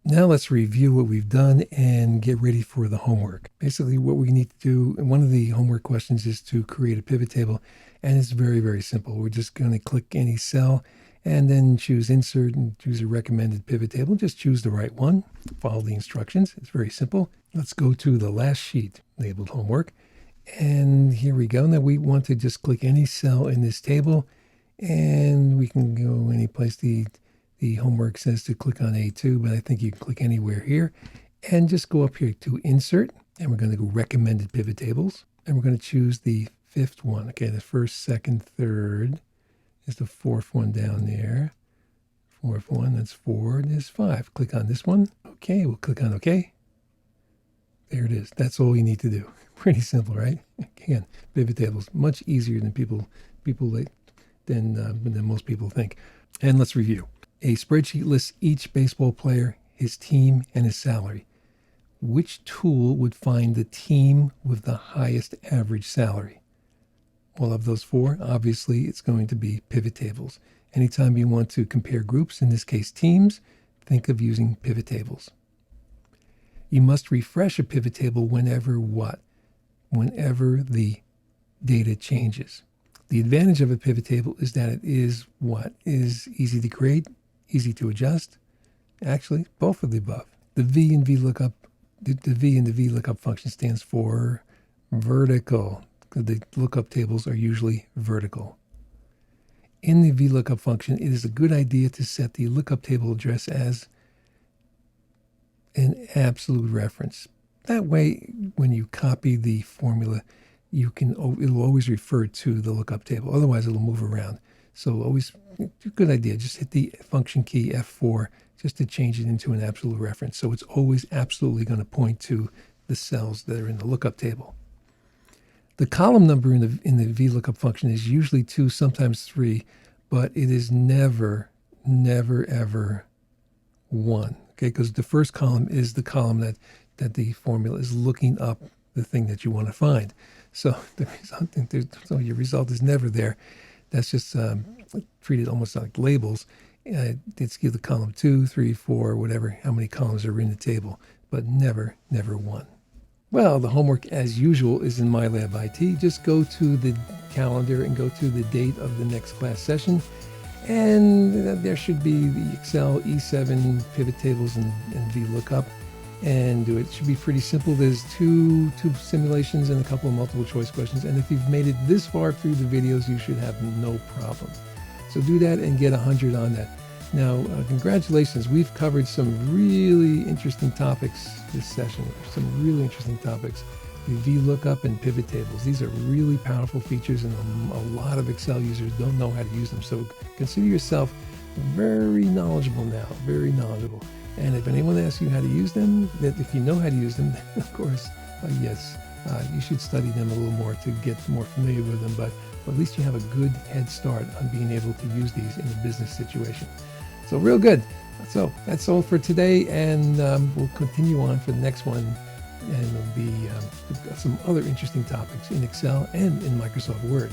Now let's review what we've done and get ready for the homework. Basically what we need to do, and one of the homework questions is to create a pivot table, and it's very, very simple. We're just going to click any cell and then choose insert and choose a recommended pivot table. Just choose the right one, follow the instructions. It's very simple. Let's go to the last sheet labeled homework. And here we go. Now we want to just click any cell in this table, and we can go any place. The homework says to click on A2, but I think you can click anywhere here and just go up here to insert, and we're going to go recommended pivot tables, and we're going to choose the fifth one. Okay, the first, second, third is the fourth one down there. Fourth one, that's 4, there's 5. Click on this one. Okay, we'll click on OK. There it is. That's all you need to do. Pretty simple, right? Again, pivot tables, much easier than than most people think. And let's review. A spreadsheet lists each baseball player, his team, and his salary. Which tool would find the team with the highest average salary? Well, of those 4, obviously it's going to be pivot tables. Anytime you want to compare groups, in this case teams, think of using pivot tables. You must refresh a pivot table whenever what? Whenever the data changes. The advantage of a pivot table is that it is what? Is easy to create, easy to adjust. Actually, both of the above. The V in VLOOKUP, the V in the VLOOKUP function stands for vertical. The lookup tables are usually vertical. In the VLOOKUP function, it is a good idea to set the lookup table address as an absolute reference. That way, when you copy the formula, it'll always refer to the lookup table. Otherwise, it'll move around. So always, good idea. Just hit the function key F4 just to change it into an absolute reference. So it's always absolutely going to point to the cells that are in the lookup table. The column number in the VLOOKUP function is usually 2, sometimes 3, but it is never, ever 1. Okay, because the first column is the column that the formula is looking up the thing that you want to find. So your result is never there. That's just treated almost like labels. It's give the column 2, 3, 4, whatever, how many columns are in the table, but never 1. Well, the homework, as usual, is in MyLab IT. Just go to the calendar and go to the date of the next class session. And there should be the Excel E7 pivot tables and VLOOKUP. And it should be pretty simple. There's two simulations and a couple of multiple choice questions. And if you've made it this far through the videos, you should have no problem. So do that and get 100 on that. Now, congratulations. We've covered some really interesting topics this session. Some really interesting topics. The VLOOKUP and pivot tables. These are really powerful features, and a lot of Excel users don't know how to use them. So consider yourself very knowledgeable now, very knowledgeable. And if anyone asks you how to use them, if you know how to use them, then of course, yes, you should study them a little more to get more familiar with them. But at least you have a good head start on being able to use these in a business situation. So real good. So that's all for today, and we'll continue on for the next one, and it'll be some other interesting topics in Excel and in Microsoft Word.